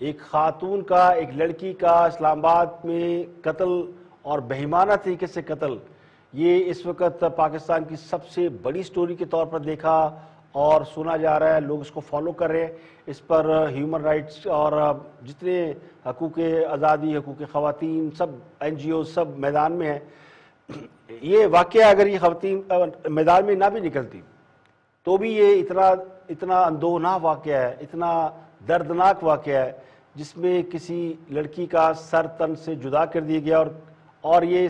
ایک خاتون کا، ایک لڑکی کا اسلام آباد میں قتل اور بہیمانہ طریقے سے قتل، یہ اس وقت پاکستان کی سب سے بڑی سٹوری کے طور پر دیکھا اور سنا جا رہا ہے. لوگ اس کو فالو کر رہے ہیں. اس پر ہیومن رائٹس اور جتنے حقوق آزادی، حقوق خواتین، سب این جی او سب میدان میں ہیں. یہ واقعہ اگر یہ خواتین میدان میں نہ بھی نکلتی تو بھی یہ اتنا اندوہناک واقعہ ہے، اتنا دردناک واقعہ ہے، جس میں کسی لڑکی کا سر تن سے جدا کر دیا گیا اور یہ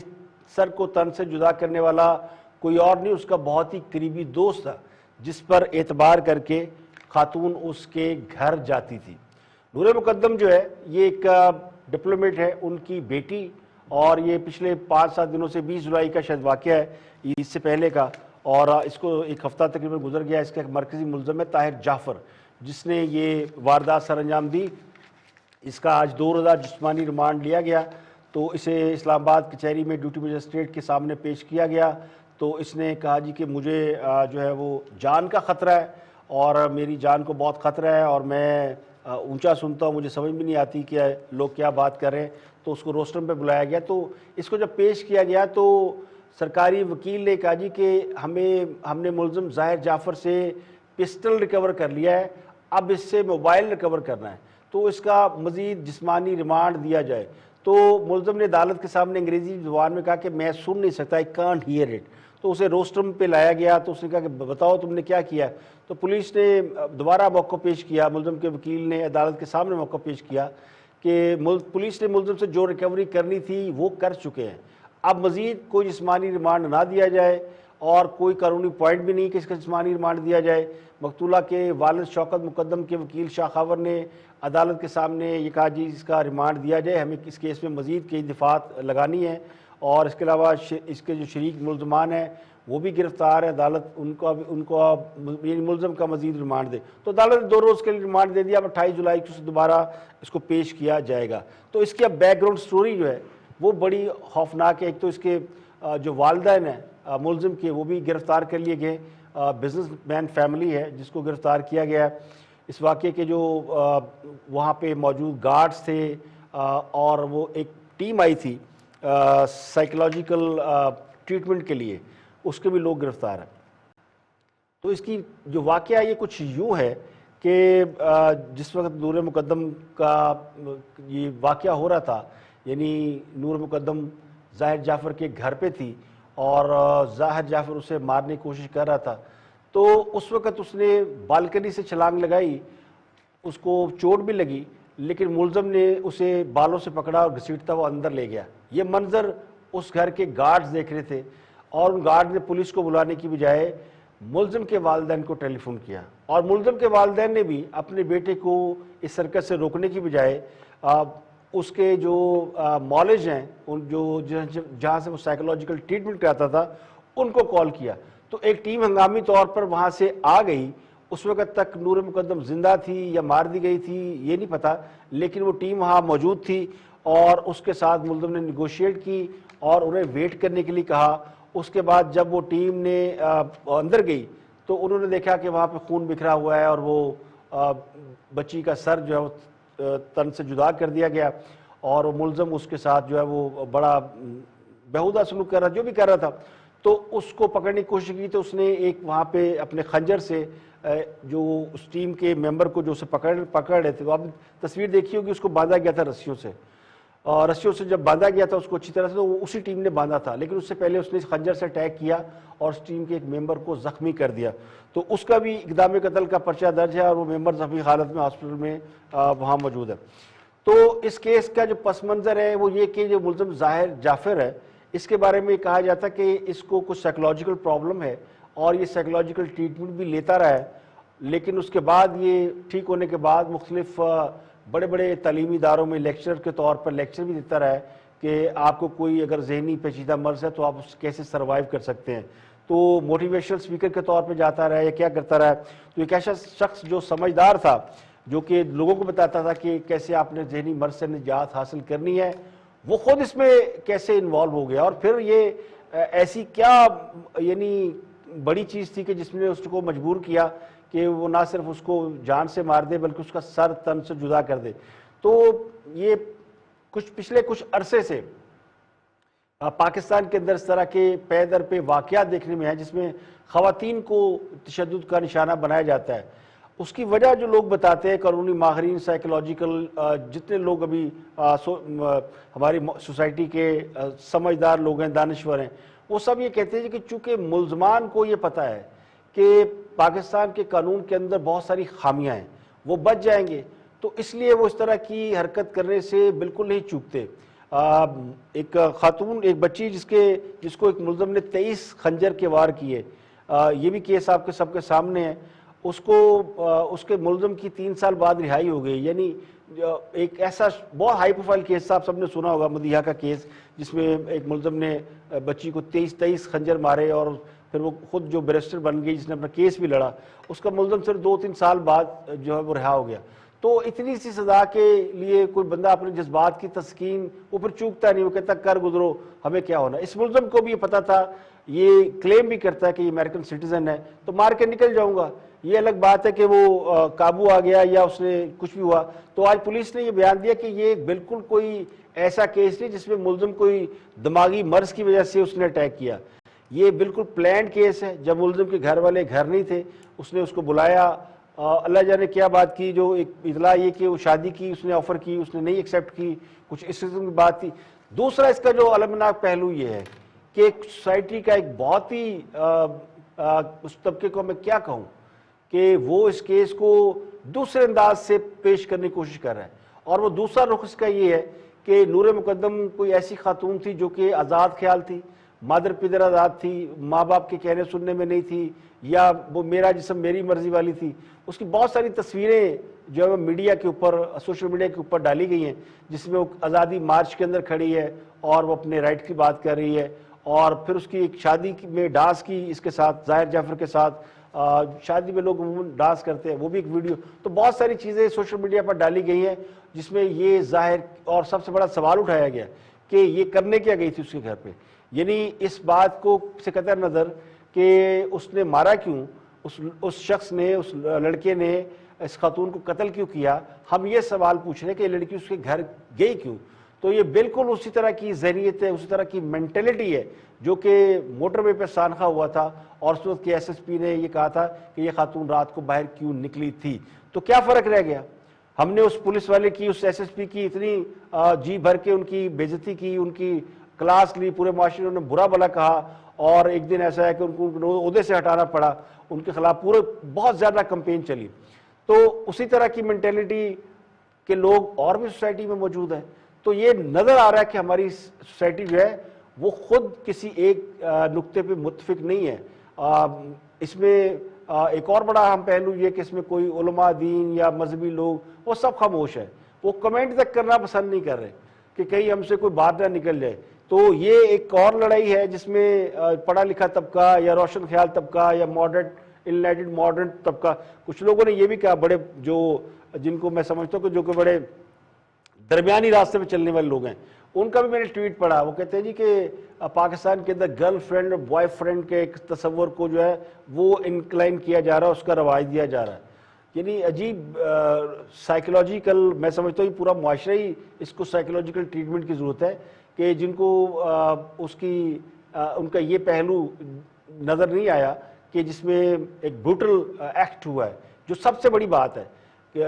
سر کو تن سے جدا کرنے والا کوئی اور نہیں، اس کا بہت ہی قریبی دوست تھا جس پر اعتبار کر کے خاتون اس کے گھر جاتی تھی. نور مقدم جو ہے یہ ایک ڈپلومیٹ ہے، ان کی بیٹی، اور یہ پچھلے 5-7 دنوں سے 20 جولائی کا شاید واقعہ ہے، اس سے پہلے کا، اور اس کو ایک ہفتہ تقریباً گزر گیا. اس کا ایک مرکزی ملزم ہے طاہر جعفر، جس نے یہ واردات سر انجام دی. اس کا آج 2 روزہ جسمانی ریمانڈ لیا گیا، تو اسے اسلام آباد کچہری میں ڈیوٹی مجسٹریٹ کے سامنے پیش کیا گیا. تو اس نے کہا جی کہ مجھے جو ہے وہ جان کا خطرہ ہے اور میری جان کو بہت خطرہ ہے، اور میں اونچا سنتا ہوں، مجھے سمجھ بھی نہیں آتی کہ لوگ کیا بات کر رہے ہیں. تو اس کو روسٹرم پہ بلایا گیا. تو اس کو جب پیش کیا گیا تو سرکاری وکیل نے کہا جی کہ ہم نے ملزم ظاہر جعفر سے پسٹل ریکور کر لیا ہے، اب اس سے موبائل ریکور کرنا ہے، تو اس کا مزید جسمانی ریمانڈ دیا جائے. تو ملزم نے عدالت کے سامنے انگریزی زبان میں کہا کہ میں سن نہیں سکتا، I can't hear it. تو اسے روسٹرم پہ لایا گیا. تو اس نے کہا کہ بتاؤ تم نے کیا کیا. تو پولیس نے دوبارہ موقع پیش کیا، ملزم کے وکیل نے عدالت کے سامنے موقع پیش کیا کہ پولیس نے ملزم سے جو ریکوری کرنی تھی وہ کر چکے ہیں، اب مزید کوئی جسمانی ریمانڈ نہ دیا جائے، اور کوئی قانونی پوائنٹ بھی نہیں کہ اس کا جسمانی ریمانڈ دیا جائے. مقتولہ کے والد شوکت مقدم کے وکیل شاہ خاور نے عدالت کے سامنے یہ کہا جی اس کا ریمانڈ دیا جائے، ہمیں اس کیس میں مزید کئی دفعات لگانی ہیں، اور اس کے علاوہ اس کے جو شریک ملزمان ہیں وہ بھی گرفتار ہیں، عدالت ان کو یعنی ملزم کا مزید ریمانڈ دے. تو عدالت نے 2 روز کے لیے ریمانڈ دے دیا. اب 28 جولائی کو دوبارہ اس کو پیش کیا جائے گا. تو اس کی اب بیک گراؤنڈ سٹوری جو ہے وہ بڑی خوفناک ہے. ایک تو اس کے جو والدین ہیں ملزم کے وہ بھی گرفتار کر لیے گئے، بزنس مین فیملی ہے جس کو گرفتار کیا گیا ہے. اس واقعے کے جو وہاں پہ موجود گارڈز تھے اور وہ ایک ٹیم آئی تھی سائیکولوجیکل ٹریٹمنٹ کے لیے، اس کے بھی لوگ گرفتار ہیں. تو اس کی جو واقعہ یہ کچھ یوں ہے کہ جس وقت نور مقدم کا یہ واقعہ ہو رہا تھا، یعنی نور مقدم ظاہر جعفر کے گھر پہ تھی اور ظاہر جعفر اسے مارنے کی کوشش کر رہا تھا. تو اس وقت اس نے بالکنی سے چھلانگ لگائی، اس کو چوٹ بھی لگی، لیکن ملزم نے اسے بالوں سے پکڑا اور گھسیٹتا وہ اندر لے گیا. یہ منظر اس گھر کے گارڈز دیکھ رہے تھے، اور ان گارڈ نے پولیس کو بلانے کی بجائے ملزم کے والدین کو ٹیلی فون کیا، اور ملزم کے والدین نے بھی اپنے بیٹے کو اس حرکت سے روکنے کی بجائے اس کے جو مالج ہیں جہاں سے وہ سائیکولوجیکل ٹریٹمنٹ کراتا تھا ان کو کال کیا. تو ایک ٹیم ہنگامی طور پر وہاں سے آ گئی. اس وقت تک نور مقدم زندہ تھی یا مار دی گئی تھی یہ نہیں پتا، لیکن وہ ٹیم وہاں موجود تھی، اور اس کے ساتھ ملزم نے نیگوشیٹ کی اور انہیں ویٹ کرنے کے لیے کہا. اس کے بعد جب وہ ٹیم نے اندر گئی تو انہوں نے دیکھا کہ وہاں پہ خون بکھرا ہوا ہے، اور وہ بچی کا سر جو ہے وہ تن سے جدا کر دیا گیا، اور وہ ملزم اس کے ساتھ جو ہے وہ بڑا بیہودہ سلوک کر رہا، جو بھی کر رہا تھا. تو اس کو پکڑنے کی کوشش کی تو اس نے ایک وہاں پہ اپنے خنجر سے جو اس ٹیم کے ممبر کو جو اسے پکڑ رہے تھے، تو آپ نے تصویر دیکھی ہوگی، اس کو باندھا گیا تھا رسیوں سے، اور رسیوں سے جب باندھا گیا تھا اس کو اچھی طرح سے، تو وہ اسی ٹیم نے باندھا تھا، لیکن اس سے پہلے اس نے اس خنجر سے اٹیک کیا اور اس ٹیم کے ایک ممبر کو زخمی کر دیا. تو اس کا بھی اقدام قتل کا پرچہ درج ہے، اور وہ ممبر زخمی حالت میں ہاسپٹل میں وہاں موجود ہے. تو اس کیس کا جو پس منظر ہے وہ یہ کہ جو ملزم ظاہر جعفر ہے، اس کے بارے میں کہا جاتا ہے کہ اس کو کچھ سائیکولوجیکل پرابلم ہے، اور یہ سائیکولوجیکل ٹریٹمنٹ بھی لیتا رہا ہے، لیکن اس کے بعد یہ ٹھیک ہونے کے بعد مختلف بڑے بڑے تعلیمی اداروں میں لیکچرر کے طور پر لیکچر بھی دیتا رہا ہے کہ آپ کو کوئی اگر ذہنی پیچیدہ مرض ہے تو آپ اس کیسے سروائیو کر سکتے ہیں. تو موٹیویشنل اسپیکر کے طور پہ جاتا رہا ہے یا کیا کرتا رہا ہے. تو ایک ایسا شخص جو سمجھدار تھا، جو کہ لوگوں کو بتاتا تھا کہ کیسے آپ نے ذہنی مرض سے نجات حاصل کرنی ہے، وہ خود اس میں کیسے انوالو ہو گیا. اور پھر یہ ایسی کیا یعنی بڑی چیز تھی کہ جس نے اس کو مجبور کیا کہ وہ نہ صرف اس کو جان سے مار دے بلکہ اس کا سر تن سے جدا کر دے. تو یہ پچھلے کچھ عرصے سے پاکستان کے اندر اس طرح کے پے در پہ واقعات دیکھنے میں ہیں جس میں خواتین کو تشدد کا نشانہ بنایا جاتا ہے. اس کی وجہ جو لوگ بتاتے ہیں، قانونی ماہرین، سائیکولوجیکل جتنے لوگ ابھی ہماری سوسائٹی کے سمجھدار لوگ ہیں، دانشور ہیں، وہ سب یہ کہتے ہیں کہ چونکہ ملزمان کو یہ پتہ ہے کہ پاکستان کے قانون کے اندر بہت ساری خامیاں ہیں، وہ بچ جائیں گے، تو اس لیے وہ اس طرح کی حرکت کرنے سے بالکل نہیں چوکتے. ایک خاتون، ایک بچی جس کو ایک ملزم نے 23 خنجر کے وار کیے، یہ بھی کیس آپ کے سب کے سامنے ہے. اس کے ملزم کی 3 سال بعد رہائی ہو گئی. یعنی ایک ایسا بہت ہائی پروفائل کیس تھا، آپ سب نے سنا ہوگا، مدیحہ کا کیس، جس میں ایک ملزم نے بچی کو 23 خنجر مارے اور پھر وہ خود جو بیرسٹر بن گئی، جس نے اپنا کیس بھی لڑا، اس کا ملزم صرف 2-3 سال بعد جو ہے وہ رہا ہو گیا. تو اتنی سی سزا کے لیے کوئی بندہ اپنے جذبات کی تسکین وہ پھر چوکتا نہیں، وہ کہتا کر گزرو، ہمیں کیا ہونا. اس ملزم کو بھی یہ پتا تھا، یہ کلیم بھی کرتا ہے کہ یہ امریکن سٹیزن ہے، تو مار کے نکل جاؤں گا. یہ الگ بات ہے کہ وہ قابو آ گیا یا اس نے کچھ بھی ہوا. تو آج پولیس نے یہ بیان دیا کہ یہ بالکل کوئی ایسا کیس نہیں جس میں ملزم کوئی دماغی مرض کی وجہ سے اس نے اٹیک کیا. یہ بالکل پلانڈ کیس ہے. جب ملزم کے گھر والے گھر نہیں تھے، اس نے اس کو بلایا، اللہ جانے کیا بات کی، جو ایک اطلاع یہ کہ وہ شادی کی اس نے آفر کی، اس نے نہیں ایکسیپٹ کی، کچھ اس قسم کی بات تھی. دوسرا اس کا جو المناک پہلو یہ ہے کہ ایک سوسائٹی کا ایک بہت ہی اس طبقے کو میں کیا کہوں کہ وہ اس کیس کو دوسرے انداز سے پیش کرنے کی کوشش کر رہا ہے. اور وہ دوسرا رخ اس کا یہ ہے کہ نور مقدم کوئی ایسی خاتون تھی جو کہ آزاد خیال تھی، مادر پدر آزاد تھی، ماں باپ کے کہنے سننے میں نہیں تھی، یا وہ میرا جسم میری مرضی والی تھی. اس کی بہت ساری تصویریں جو ہے میڈیا کے اوپر، سوشل میڈیا کے اوپر ڈالی گئی ہیں، جس میں وہ آزادی مارچ کے اندر کھڑی ہے اور وہ اپنے رائٹ کی بات کر رہی ہے. اور پھر اس کی ایک شادی میں ڈانس کی اس کے ساتھ، ظاہر جعفر کے ساتھ، شادی میں لوگ عموماً ڈانس کرتے ہیں، وہ بھی ایک ویڈیو. تو بہت ساری چیزیں سوشل میڈیا پر ڈالی گئی ہیں جس میں یہ ظاہر اور سب سے بڑا سوال اٹھایا گیا کہ یہ کرنے کیا گئی تھی اس کے گھر پہ. یعنی اس بات کو سے قطع نظر کہ اس نے مارا کیوں، اس شخص نے، اس لڑکے نے اس خاتون کو قتل کیوں کیا، ہم یہ سوال پوچھ رہے ہیں کہ یہ لڑکی اس کے گھر گئی کیوں. تو یہ بالکل اسی طرح کی ذہنیت ہے، اسی طرح کی مینٹلٹی ہے جو کہ موٹر وے پہ سانحہ ہوا تھا، اور اس وقت کے ایس ایس پی نے یہ کہا تھا کہ یہ خاتون رات کو باہر کیوں نکلی تھی. تو کیا فرق رہ گیا؟ ہم نے اس پولیس والے کی، اس ایس ایس پی کی اتنی جی بھر کے ان کی بےعزتی کی، ان کی کلاس لی، پورے معاشرے نے برا بھلا کہا، اور ایک دن ایسا ہے کہ ان کو عہدے سے ہٹانا پڑا، ان کے خلاف پورے بہت زیادہ کمپین چلی. تو اسی طرح کی مینٹلٹی کے لوگ اور بھی سوسائٹی میں موجود ہیں. تو یہ نظر آ رہا ہے کہ ہماری سوسائٹی جو ہے وہ خود کسی ایک نقطے پہ متفق نہیں ہے. اس میں ایک اور بڑا اہم پہلو یہ کہ اس میں کوئی علماء دین یا مذہبی لوگ وہ سب خاموش ہے، وہ کمنٹ تک کرنا پسند نہیں کر رہے کہ کہیں ہم سے کوئی بات نہ نکل جائے. تو یہ ایک اور لڑائی ہے جس میں پڑھا لکھا طبقہ یا روشن خیال طبقہ یا ماڈرن طبقہ، کچھ لوگوں نے یہ بھی کہا، بڑے جن کو میں سمجھتا ہوں کہ جو کہ بڑے درمیانی راستے پہ چلنے والے لوگ ہیں، ان کا بھی میں نے ٹویٹ پڑھا. وہ کہتے ہیں جی کہ پاکستان کے اندر گرل فرینڈ اور بوائے فرینڈ کے ایک تصور کو جو ہے وہ انکلائن کیا جا رہا ہے، اس کا رواج دیا جا رہا ہے. یعنی عجیب سائیکولوجیکل، میں سمجھتا ہوں پورا معاشرہ ہی اس کو سائیکولوجیکل ٹریٹمنٹ کی ضرورت ہے کہ جن کو ان کا یہ پہلو نظر نہیں آیا کہ جس میں ایک بروٹل ایکٹ ہوا ہے، جو سب سے بڑی بات ہے. کہ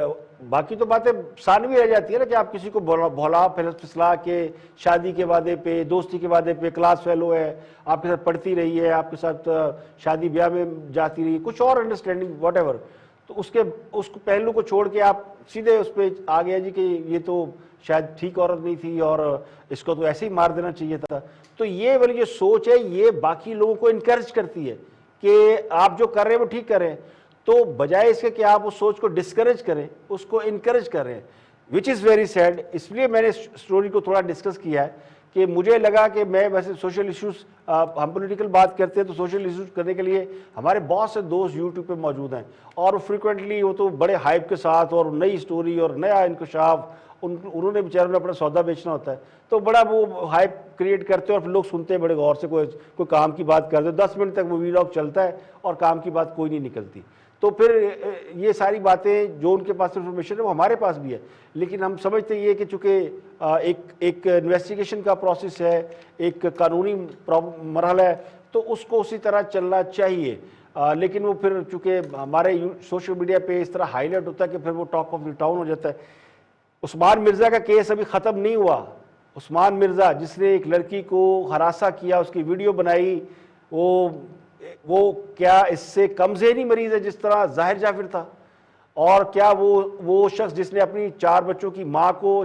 باقی تو باتیں ثانوی رہ جاتی ہے نا، کہ آپ کسی کو بھولا پھسلا کے شادی کے وعدے پہ، دوستی کے وعدے پہ، کلاس فیلو ہے، آپ کے ساتھ پڑھتی رہی ہے، آپ کے ساتھ شادی بیاہ میں جاتی رہی، کچھ اور انڈرسٹینڈنگ واٹ ایور، تو اس کو پہلو کو چھوڑ کے آپ سیدھے اس پہ آ گیا جی کہ یہ تو شاید ٹھیک عورت نہیں تھی اور اس کو تو ایسے ہی مار دینا چاہیے تھا. تو یہ والی جو سوچ ہے یہ باقی لوگوں کو انکریج کرتی ہے کہ آپ جو کر رہے ہیں وہ ٹھیک کر رہے ہیں. تو بجائے اس کے کہ آپ اس سوچ کو ڈسکریج کریں، اس کو انکریج کریں، وچ از ویری سیڈ. اس لیے میں نے اسٹوری کو تھوڑا ڈسکس کیا ہے کہ مجھے لگا کہ میں ویسے سوشل ایشوز، ہم پولیٹیکل بات کرتے ہیں تو سوشل ایشوز کرنے کے لیے ہمارے بہت سے دوست یوٹیوب پہ موجود ہیں، اور فریکوینٹلی وہ تو بڑے ہائپ کے ساتھ اور نئی اسٹوری اور نیا انکشاف انہوں نے بیچاروں نے اپنا سودا بیچنا ہوتا ہے، تو بڑا وہ ہائپ کریٹ کرتے ہیں اور پھر لوگ سنتے ہیں بڑے غور سے، کوئی کام کی بات کرتے ہیں، 10 منٹ تک وہ ویلاگ چلتا ہے اور کام کی بات کوئی نہیں نکلتی. تو پھر یہ ساری باتیں جو ان کے پاس انفارمیشن ہے وہ ہمارے پاس بھی ہے، لیکن ہم سمجھتے یہ کہ چونکہ ایک انویسٹیگیشن کا پروسیس ہے، ایک قانونی مرحلہ ہے، تو اس کو اسی طرح چلنا چاہیے. لیکن وہ پھر چونکہ ہمارے سوشل میڈیا پہ اس طرح ہائی لائٹ ہوتا ہے کہ پھر وہ ٹاک آف دی ٹاؤن ہو جاتا ہے. عثمان مرزا کا کیس ابھی ختم نہیں ہوا. عثمان مرزا جس نے ایک لڑکی کو ہراساں کیا، اس کی ویڈیو بنائی، وہ کیا اس سے کم ذہنی مریض ہے جس طرح ظاہر جعفر تھا؟ اور کیا وہ شخص جس نے اپنی 4 بچوں کی ماں کو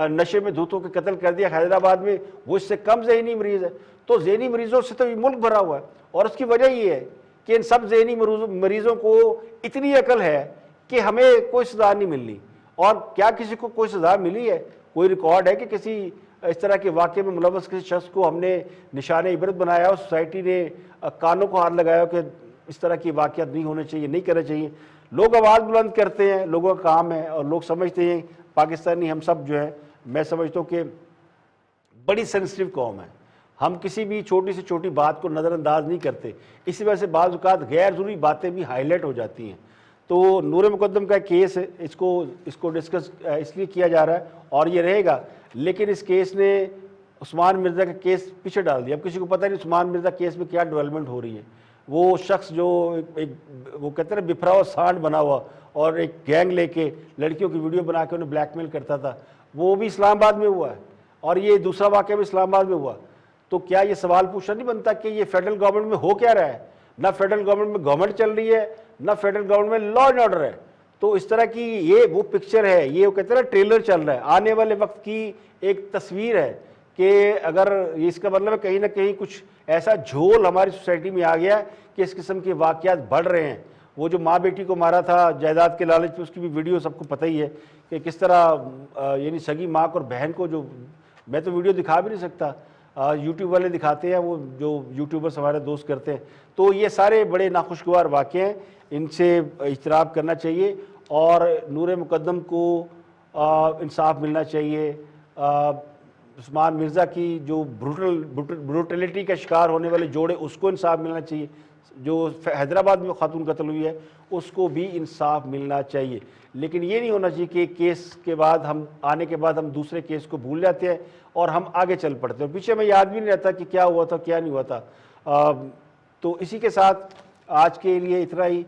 نشے میں دھوتوں کے قتل کر دیا حیدرآباد میں، وہ اس سے کم ذہنی مریض ہے؟ تو ذہنی مریضوں سے تو یہ ملک بھرا ہوا ہے، اور اس کی وجہ یہ ہے کہ ان سب ذہنی مریضوں کو اتنی عقل ہے کہ ہمیں کوئی سزا نہیں ملنی. اور کیا کسی کو کوئی سزا ملی ہے؟ کوئی ریکارڈ ہے کہ کسی اس طرح کے واقعے میں ملوث کسی شخص کو ہم نے نشان عبرت بنایا اور سوسائٹی نے کانوں کو ہاتھ لگایا کہ اس طرح کی واقعات نہیں ہونے چاہیے، نہیں کرنا چاہیے؟ لوگ آواز بلند کرتے ہیں، لوگوں کا کام ہے، اور لوگ سمجھتے ہیں پاکستانی ہم سب جو ہے، میں سمجھتا ہوں کہ بڑی سینسٹیو قوم ہے، ہم کسی بھی چھوٹی سے چھوٹی بات کو نظر انداز نہیں کرتے. اسی وجہ سے بعض اوقات غیر ضروری باتیں بھی ہائی لائٹ ہو جاتی ہیں. تو نور مقدم کا کیس ہے، اس کو ڈسکس اس لیے کیا جا رہا ہے اور یہ رہے گا، لیکن اس کیس نے عثمان مرزا کا کیس پیچھے ڈال دیا. اب کسی کو پتہ نہیں عثمان مرزا کیس میں کیا ڈیولپمنٹ ہو رہی ہے. وہ شخص جو وہ کہتے ہیں بفرا ہوا سانڈ بنا ہوا اور ایک گینگ لے کے لڑکیوں کی ویڈیو بنا کے انہیں بلیک میل کرتا تھا، وہ بھی اسلام آباد میں ہوا ہے، اور یہ دوسرا واقعہ بھی اسلام آباد میں ہوا. تو کیا یہ سوال پوچھنا نہیں بنتا کہ یہ فیڈرل گورنمنٹ میں ہو کیا رہا ہے؟ نہ فیڈرل گورنمنٹ میں گورنمنٹ چل رہی ہے، نہ فیڈرل گورنمنٹ میں لا اینڈ آرڈر ہے. تو اس طرح کی یہ وہ پکچر ہے، یہ وہ کہتے ہیں نا ٹریلر چل رہا ہے، آنے والے وقت کی ایک تصویر ہے کہ اگر اس کا مطلب ہے کہیں نہ کہیں کچھ ایسا جھول ہماری سوسائٹی میں آ گیا کہ اس قسم کے واقعات بڑھ رہے ہیں. وہ جو ماں بیٹی کو مارا تھا جائیداد کے لالچ پہ، اس کی بھی ویڈیو سب کو پتہ ہی ہے کہ کس طرح یعنی سگی ماں اور بہن کو، جو میں تو ویڈیو دکھا بھی نہیں سکتا، یوٹیوب والے دکھاتے ہیں، وہ جو یوٹیوبرس ہمارے دوست کرتے ہیں. تو یہ سارے بڑے ناخوشگوار واقعے ہیں، ان سے اجتناب کرنا چاہیے اور نور مقدم کو انصاف ملنا چاہیے. عثمان مرزا کی جو بروٹیلٹی کا شکار ہونے والے جوڑے، اس کو انصاف ملنا چاہیے. جو حیدرآباد میں خاتون قتل ہوئی ہے اس کو بھی انصاف ملنا چاہیے. لیکن یہ نہیں ہونا چاہیے کہ کیس کے بعد ہم آنے کے بعد ہم دوسرے کیس کو بھول جاتے ہیں اور ہم آگے چل پڑتے ہیں، پیچھے میں یاد بھی نہیں رہتا کہ کیا ہوا تھا کیا نہیں ہوا تھا. تو اسی کے ساتھ آج کے لیے اتنا ہی.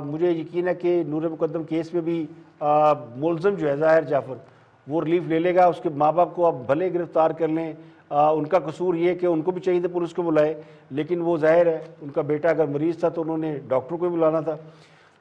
مجھے یقین ہے کہ نور مقدم کیس میں بھی ملزم جو ہے ظاہر جعفر، وہ ریلیف لے لے گا. اس کے ماں باپ کو آپ بھلے گرفتار کر لیں، ان کا قصور یہ کہ ان کو بھی چاہیے تھا پولیس کو بلائے، لیکن وہ ظاہر ہے ان کا بیٹا اگر مریض تھا تو انہوں نے ڈاکٹر کو بھی بلانا تھا.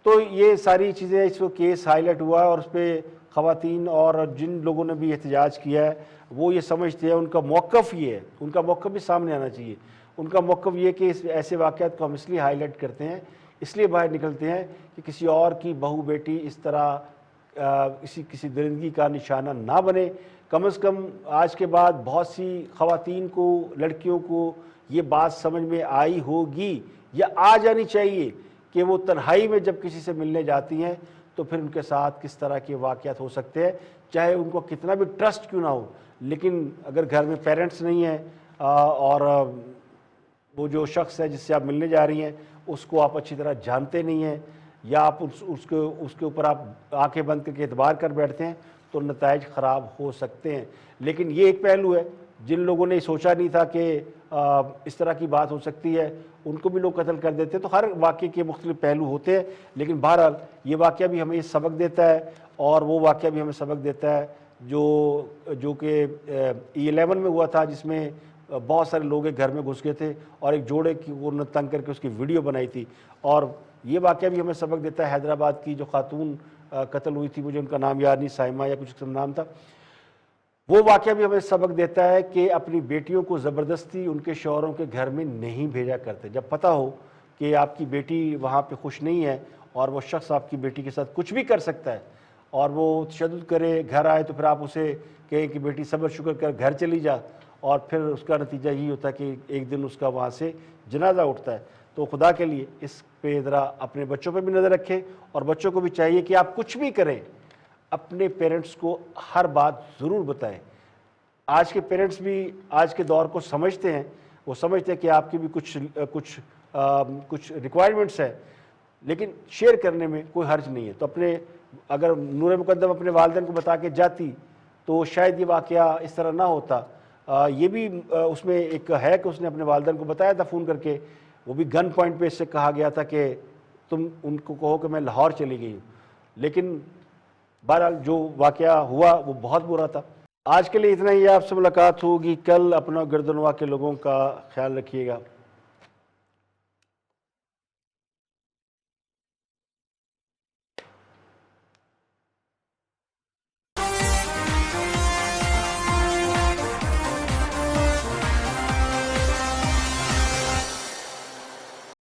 تو یہ ساری چیزیں اس کو کیس ہائی لائٹ ہوا اور اس پہ خواتین اور جن لوگوں نے بھی احتجاج کیا ہے وہ یہ سمجھتے ہیں، ان کا موقف یہ ہے، ان کا موقف بھی سامنے آنا چاہیے. ان کا موقف یہ کہ ایسے واقعات کو ہم اس لیے ہائی لائٹ کرتے ہیں، اس لیے باہر نکلتے ہیں کہ کسی اور کی بہو بیٹی اس طرح کسی درندگی کا نشانہ نہ بنے. کم از کم آج کے بعد بہت سی خواتین کو، لڑکیوں کو یہ بات سمجھ میں آئی ہوگی یا آ جانی چاہیے کہ وہ تنہائی میں جب کسی سے ملنے جاتی ہیں تو پھر ان کے ساتھ کس طرح کے واقعات ہو سکتے ہیں، چاہے ان کو کتنا بھی ٹرسٹ کیوں نہ ہو. لیکن اگر گھر میں پیرنٹس نہیں ہیں اور وہ جو شخص ہے جس سے آپ ملنے جا رہی ہیں اس کو آپ اچھی طرح جانتے نہیں ہیں، یا آپ اس کے اوپر آپ آنکھیں بند کر کے اعتبار کر بیٹھتے ہیں، تو نتائج خراب ہو سکتے ہیں. لیکن یہ ایک پہلو ہے، جن لوگوں نے سوچا نہیں تھا کہ اس طرح کی بات ہو سکتی ہے ان کو بھی لوگ قتل کر دیتے ہیں. تو ہر واقعے کے مختلف پہلو ہوتے ہیں، لیکن بہرحال یہ واقعہ بھی ہمیں سبق دیتا ہے اور وہ واقعہ بھی ہمیں سبق دیتا ہے جو کہ E11 میں ہوا تھا، جس میں بہت سارے لوگ ایک گھر میں گھس گئے تھے اور ایک جوڑے کی وہ تنگ کر کے اس کی ویڈیو بنائی تھی. اور یہ واقعہ بھی ہمیں سبق دیتا ہے. حیدرآباد کی جو خاتون قتل ہوئی تھی، مجھے ان کا نام یاد نہیں، سائمہ یا کچھ قسم نام تھا، وہ واقعہ بھی ہمیں سبق دیتا ہے کہ اپنی بیٹیوں کو زبردستی ان کے شوہروں کے گھر میں نہیں بھیجا کرتے. جب پتہ ہو کہ آپ کی بیٹی وہاں پہ خوش نہیں ہے اور وہ شخص آپ کی بیٹی کے ساتھ کچھ بھی کر سکتا ہے اور وہ تشدد کرے، گھر آئے، تو پھر آپ اسے کہیں کہ بیٹی صبر شکر کر گھر چلی جا، اور پھر اس کا نتیجہ یہی ہوتا ہے کہ ایک دن اس کا وہاں سے جنازہ اٹھتا ہے. تو خدا کے لیے اس پہ ذرا اپنے بچوں پہ بھی نظر رکھیں، اور بچوں کو بھی چاہیے کہ آپ کچھ بھی کریں، اپنے پیرنٹس کو ہر بات ضرور بتائیں۔ آج کے پیرنٹس بھی آج کے دور کو سمجھتے ہیں، وہ سمجھتے ہیں کہ آپ کی بھی کچھ ریکوائرمنٹس ہیں، لیکن شیئر کرنے میں کوئی حرج نہیں ہے۔ تو اگر نور مقدم اپنے والدین کو بتا کے جاتی تو شاید یہ واقعہ اس طرح نہ ہوتا۔ یہ بھی اس میں ایک ہے کہ اس نے اپنے والدین کو بتایا تھا فون کر کے، وہ بھی گن پوائنٹ پہ اس سے کہا گیا تھا کہ تم ان کو کہو کہ میں لاہور چلی گئی ہوں، لیکن بہرحال جو واقعہ ہوا وہ بہت برا تھا۔ آج کے لیے اتنا ہی، آپ سے ملاقات ہوگی کل۔ اپنا گردنوا کے لوگوں کا خیال رکھیے گا۔